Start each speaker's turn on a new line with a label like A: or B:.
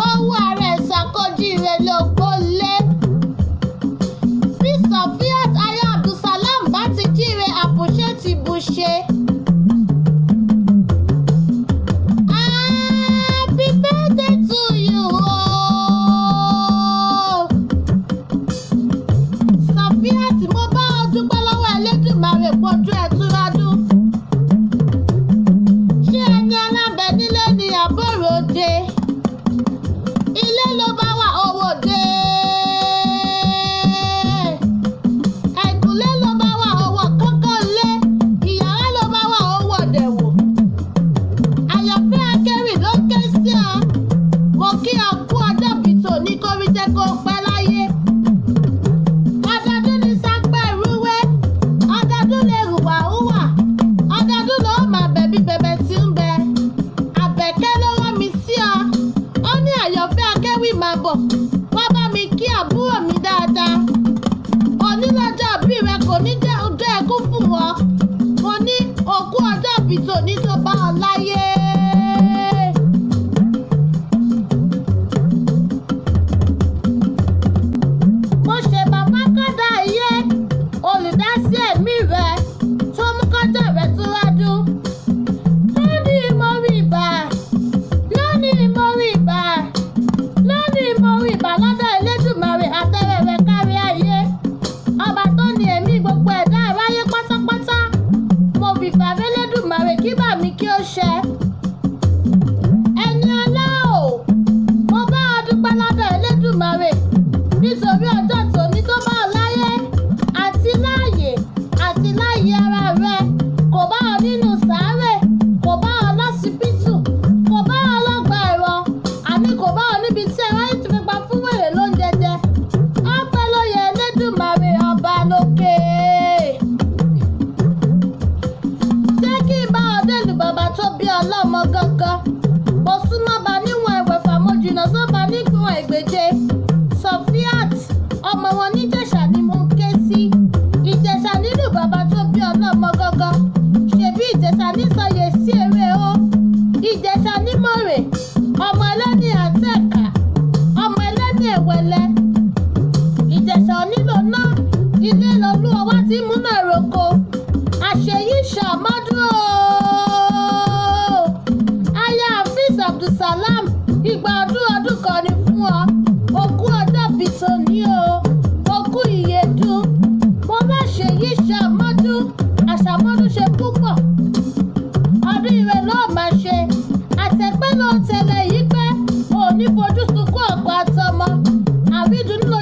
A: owó ara ẹ̀ ṣàkójíire ló gbólé. Bí Sofiat aya Abdulsalam bá ti jíire àpòṣe ti bù ṣe. Happy birthday to you ooo. Sofiat mo bá ọ dúpẹ́ lọ́wọ́ Elédùmarè pọ̀jù ẹ̀ túrádú. Ṣé ẹni alábẹ́ nílé ni àbọ̀ròde? Ilé ló bá wà owó dé. Ẹ̀kúnlé ló bá wà owó kọ́kọ́ lé. Ìyàrá ló bá wà owó dẹ̀wò. Àyànfẹ́ akẹ́rì ló ké sí ọ. Mo kí ọ kú ọjọ́ bí tòní kórí jẹ́ kó pẹ́ láyé. Ọdọọdún ní sápẹ́ ìrúwé. Ọdọọdún lè hùwà hùwà. Ọdọọdún ló máa bẹ̀bí bẹ̀bẹ̀ tí ń bẹ. Àbẹ̀kẹ́ ló rán mi sí ọ. Ó ní àyànfẹ́ akẹ́wì máa bọ̀. Wá bá mi kí àbúrò mi dáadáa. Onílọ́jọ́ bí rẹ kò ní jẹ́ ọjọ́ ẹkún fún wọn. Mo ní òkú ọjọ́ bí tòní tó bá ọ láyé. Mo ṣe bàbá kọ́dà iye olùdásí ẹ̀mí rẹ tó mú kọjá rẹ tó wájú. Lónìí mo rí ibà. Lónìí mo rí ibà. Lónìí mo rí ibà lọ́dọ̀ Elédùmarè àtẹrẹrẹ kárí ayé. Ọba tó ní ẹ̀mí gbogbo ẹ̀dá aráyé pátápátá. Mo fi fàrẹ́ Elédùmarè kí bà mí kí ó ṣẹ. Ẹni ọlá o, mo bá ọ dúpẹ́ lọ́dọ̀ Elédùmarè nítorí ọjọ́ tòní tó bá ọ láyé àti láàyè ara rẹ. Kò bá ọ nínú sàárè, kò bá ọ lọ́sibítù, kò bá ọ lọ́gbà ẹ̀rọ, àní kò bá ọ níbi tí aráyé ti fi pa fún wèrè lóúnjẹ jẹ. Ọpẹ́ ló yẹ Elédùmarè ọba lókè. Jẹ́ kí n bá ọ délùú bàbá tó bí ọlọ́mọ gangan. Mo súnmọ́ ba níwọ̀n ẹ̀wẹ̀fà, mo jìnnà sọ́ba nígbọ̀n ẹ̀gbèje. Sofiat ọmọ wọn níjẹ̀ṣà ni mo ń ké sí. Ìjẹ̀ṣà nínú bàbá tó bí ọlọ́mọ gangan. Ṣèbí Ìjẹ̀ṣà ní sọyè sí èrè o. Ìjẹ̀ṣà ní mọ̀rẹ̀. Ọmọ ẹlẹ́ni àtẹ̀kà. Ọmọ ẹlẹ́ni ẹ̀wẹ̀lẹ̀. Ìjẹ̀ṣà onílò náà. Ilé lọ́lú ọwá tí múná roko. Àṣeyí ṣàmọ́dún o. Aya Hafiz Abdulsalam. Ìgbà ọdún kan ni fún ọ. Òkú ọjọ́ bí tòní o. Òkú ìyèdún. Mo bá ṣèyí ṣàmọ́dún. Àṣàmọ́dún ṣe púpọ̀. Ọdún ire ló máa ṣe. Àtẹ̀pẹ́ ló tẹ̀lé yí pé òní fojú sunkún ọ̀pọ̀ àtọmọ. Àrídùn ló